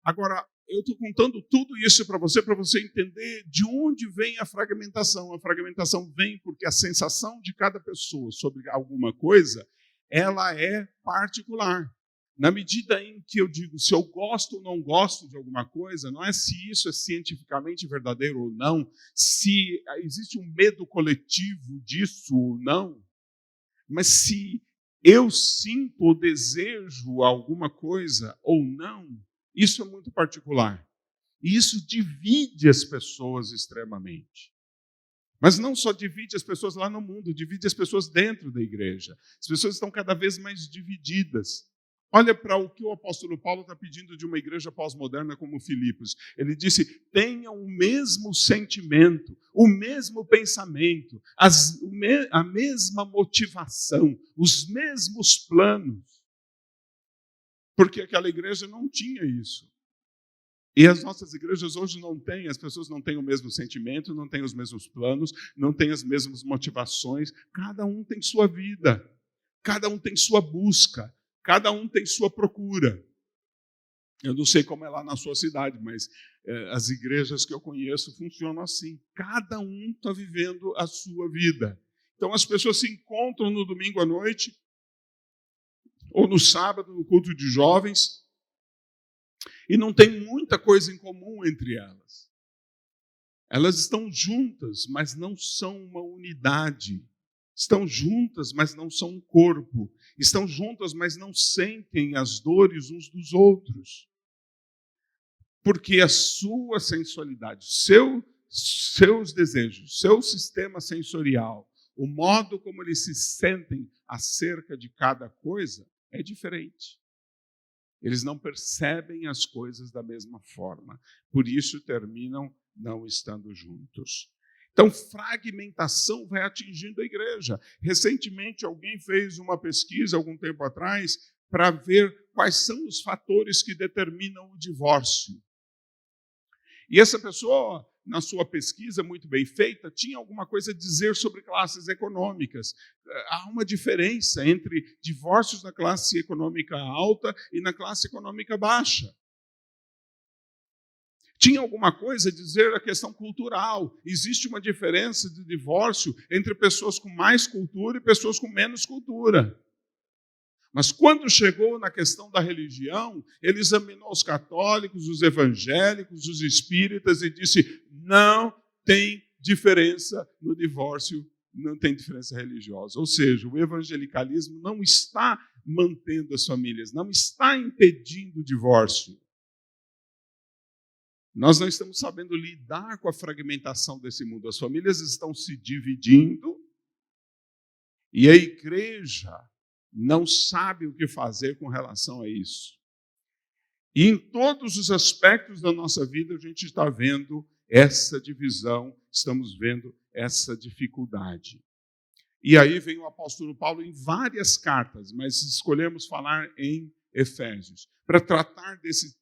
Agora, eu estou contando tudo isso para você entender de onde vem a fragmentação. A fragmentação vem porque a sensação de cada pessoa sobre alguma coisa, ela é particular. Na medida em que eu digo se eu gosto ou não gosto de alguma coisa, não é se isso é cientificamente verdadeiro ou não, se existe um medo coletivo disso ou não, mas se eu sinto ou desejo alguma coisa ou não, isso é muito particular. E isso divide as pessoas extremamente. Mas não só divide as pessoas lá no mundo, divide as pessoas dentro da igreja. As pessoas estão cada vez mais divididas. Olha para o que o apóstolo Paulo está pedindo de uma igreja pós-moderna como Filipos. Ele disse, tenham o mesmo sentimento, o mesmo pensamento, a mesma motivação, os mesmos planos. Porque aquela igreja não tinha isso. E as nossas igrejas hoje não têm, as pessoas não têm o mesmo sentimento, não têm os mesmos planos, não têm as mesmas motivações. Cada um tem sua vida, cada um tem sua busca, cada um tem sua procura. Eu não sei como é lá na sua cidade, mas as igrejas que eu conheço funcionam assim. Cada um está vivendo a sua vida. Então as pessoas se encontram no domingo à noite, ou no sábado, no culto de jovens, e não tem muita coisa em comum entre elas. Elas estão juntas, mas não são uma unidade. Estão juntas, mas não são um corpo. Estão juntas, mas não sentem as dores uns dos outros. Porque a sua sensualidade, seus desejos, seu sistema sensorial, o modo como eles se sentem acerca de cada coisa é diferente. Eles não percebem as coisas da mesma forma. Por isso terminam não estando juntos. Então, fragmentação vai atingindo a igreja. Recentemente, alguém fez uma pesquisa, algum tempo atrás, para ver quais são os fatores que determinam o divórcio. E essa pessoa, na sua pesquisa muito bem feita, tinha alguma coisa a dizer sobre classes econômicas. Há uma diferença entre divórcios na classe econômica alta e na classe econômica baixa. Tinha alguma coisa a dizer a questão cultural. Existe uma diferença de divórcio entre pessoas com mais cultura e pessoas com menos cultura. Mas quando chegou na questão da religião, ele examinou os católicos, os evangélicos, os espíritas e disse, não tem diferença no divórcio, não tem diferença religiosa. Ou seja, o evangelicalismo não está mantendo as famílias, não está impedindo o divórcio. Nós não estamos sabendo lidar com a fragmentação desse mundo. As famílias estão se dividindo e a igreja não sabe o que fazer com relação a isso. E em todos os aspectos da nossa vida, a gente está vendo essa divisão, estamos vendo essa dificuldade. E aí vem o apóstolo Paulo em várias cartas, mas escolhemos falar em Efésios, para tratar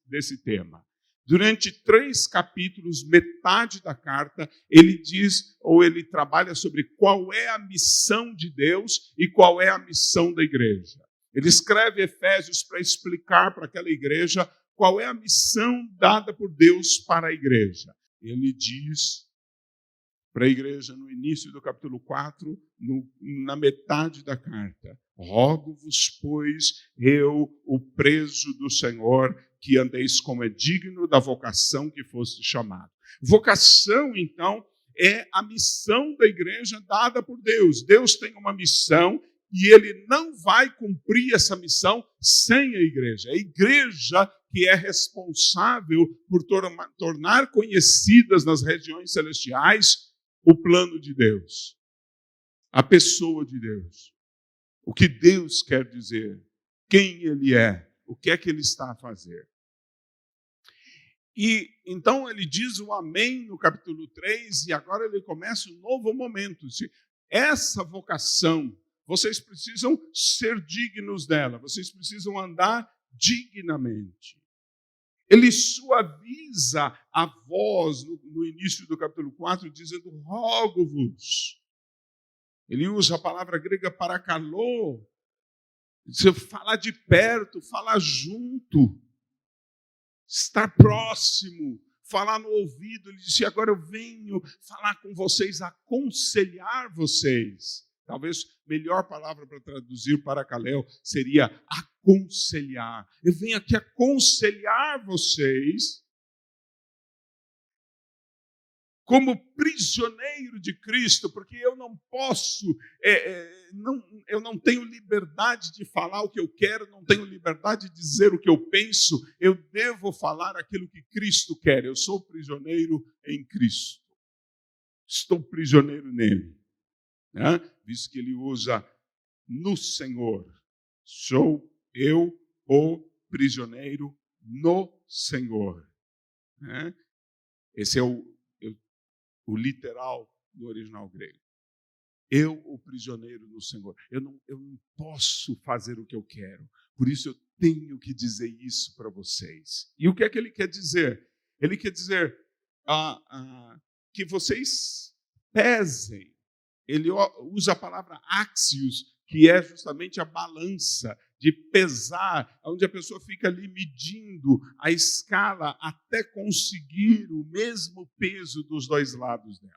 desse tema. Durante 3 capítulos, metade da carta, ele diz, ou ele trabalha sobre qual é a missão de Deus e qual é a missão da igreja. Ele escreve Efésios para explicar para aquela igreja qual é a missão dada por Deus para a igreja. Ele diz para a igreja no início do capítulo 4, na metade da carta, rogo-vos, pois, eu, o preso do Senhor, que andeis como é digno da vocação que foste chamado. Vocação, então, é a missão da igreja dada por Deus. Deus tem uma missão e ele não vai cumprir essa missão sem a igreja. A igreja que é responsável por tornar conhecidas nas regiões celestiais o plano de Deus, a pessoa de Deus, o que Deus quer dizer, quem ele é, o que é que ele está a fazer. E então ele diz o amém no capítulo 3, e agora ele começa um novo momento. Essa vocação, vocês precisam ser dignos dela, vocês precisam andar dignamente. Ele suaviza a voz no início do capítulo 4, dizendo, rogo-vos. Ele usa a palavra grega parakalô, você fala de perto, fala junto. estar próximo, falar no ouvido. Ele disse: agora eu venho falar com vocês, aconselhar vocês. Talvez a melhor palavra para traduzir para Calel seria aconselhar. Eu venho aqui aconselhar vocês como prisioneiro de Cristo, porque eu não posso, eu não tenho liberdade de falar o que eu quero, não tenho liberdade de dizer o que eu penso, eu devo falar aquilo que Cristo quer. Eu sou prisioneiro em Cristo. Estou prisioneiro nele. Né? Diz que ele usa no Senhor. Sou eu o prisioneiro no Senhor. Né? Esse é o literal do original grego. Eu, o prisioneiro no Senhor. Eu não posso fazer o que eu quero. Por isso eu tenho que dizer isso para vocês. E o que é que ele quer dizer? Ele quer dizer que vocês pesem. Ele usa a palavra axios, que é justamente a balança, de pesar, onde a pessoa fica ali medindo a escala até conseguir o mesmo peso dos dois lados dela.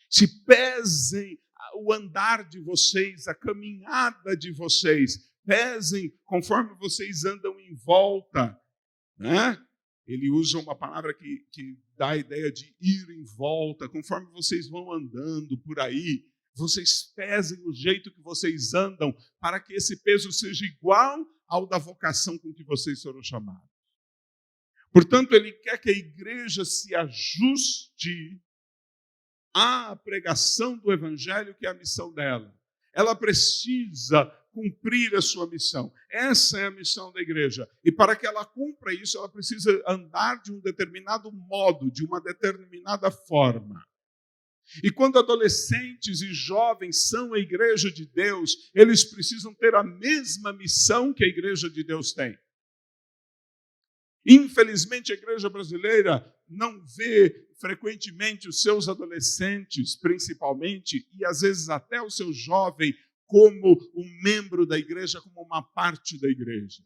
Se pesem o andar de vocês, a caminhada de vocês, pesem conforme vocês andam em volta, né? Ele usa uma palavra que dá a ideia de ir em volta, conforme vocês vão andando por aí, vocês pesem o jeito que vocês andam, para que esse peso seja igual ao da vocação com que vocês foram chamados. Portanto, ele quer que a igreja se ajuste à pregação do evangelho, que é a missão dela. Ela precisa cumprir a sua missão. Essa é a missão da igreja. E para que ela cumpra isso, ela precisa andar de um determinado modo, de uma determinada forma. E quando adolescentes e jovens são a igreja de Deus, eles precisam ter a mesma missão que a igreja de Deus tem. Infelizmente, a igreja brasileira não vê frequentemente os seus adolescentes, principalmente, e às vezes até o seu jovem, como um membro da igreja, como uma parte da igreja.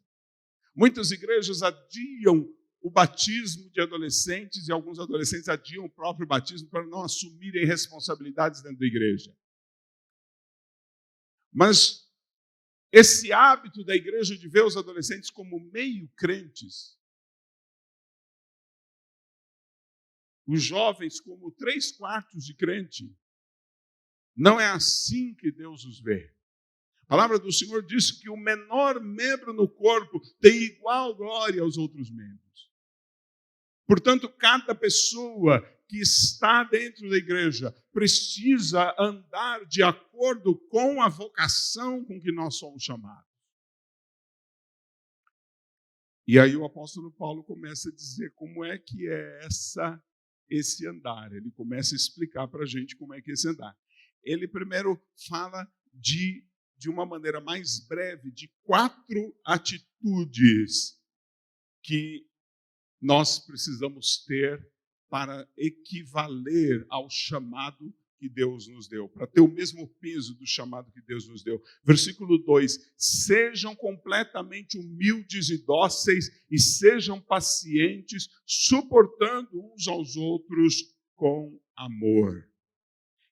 Muitas igrejas adiam o batismo de adolescentes, e alguns adolescentes adiam o próprio batismo para não assumirem responsabilidades dentro da igreja. Mas esse hábito da igreja de ver os adolescentes como meio crentes, os jovens como 3/4 de crente, não é assim que Deus os vê. A palavra do Senhor diz que o menor membro no corpo tem igual glória aos outros membros. Portanto, cada pessoa que está dentro da igreja precisa andar de acordo com a vocação com que nós somos chamados. E aí o apóstolo Paulo começa a dizer como é que é esse andar. Ele começa a explicar para a gente como é que é esse andar. Ele primeiro fala de uma maneira mais breve, de 4 atitudes que nós precisamos ter para equivaler ao chamado que Deus nos deu, para ter o mesmo peso do chamado que Deus nos deu. Versículo 2: sejam completamente humildes e dóceis e sejam pacientes, suportando uns aos outros com amor.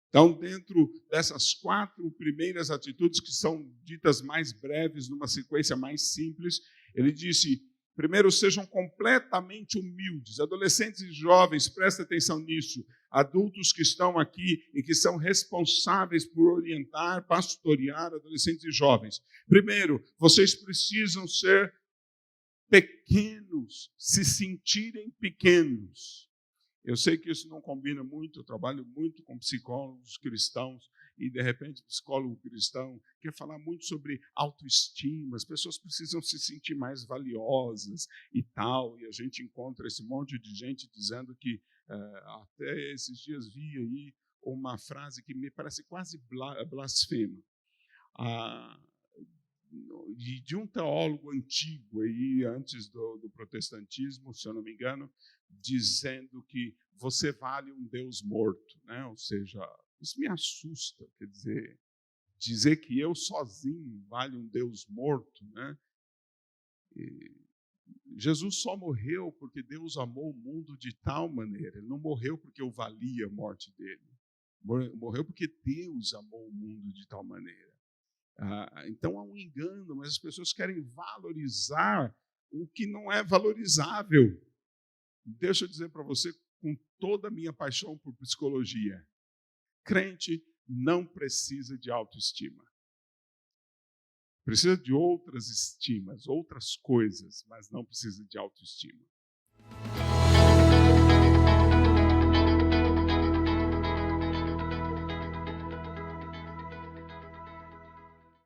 Então, dentro dessas 4 primeiras atitudes, que são ditas mais breves, numa sequência mais simples, ele disse: primeiro, sejam completamente humildes. Adolescentes e jovens, prestem atenção nisso. Adultos que estão aqui e que são responsáveis por orientar, pastorear adolescentes e jovens. Primeiro, vocês precisam ser pequenos, se sentirem pequenos. Eu sei que isso não combina muito, eu trabalho muito com psicólogos cristãos, e, de repente, o psicólogo cristão quer falar muito sobre autoestima, as pessoas precisam se sentir mais valiosas e tal, e a gente encontra esse monte de gente dizendo que, até esses dias vi aí uma frase que me parece quase blasfema, de um teólogo antigo, aí, antes do protestantismo, se eu não me engano, dizendo que você vale um Deus morto, né? Ou seja, isso me assusta, quer dizer que eu sozinho vale um Deus morto, né? Jesus só morreu porque Deus amou o mundo de tal maneira. Ele não morreu porque eu valia a morte dele. Morreu porque Deus amou o mundo de tal maneira. Então há um engano, mas as pessoas querem valorizar o que não é valorizável. Deixa eu dizer para você, com toda a minha paixão por psicologia, crente não precisa de autoestima. Precisa de outras estimas, outras coisas, mas não precisa de autoestima.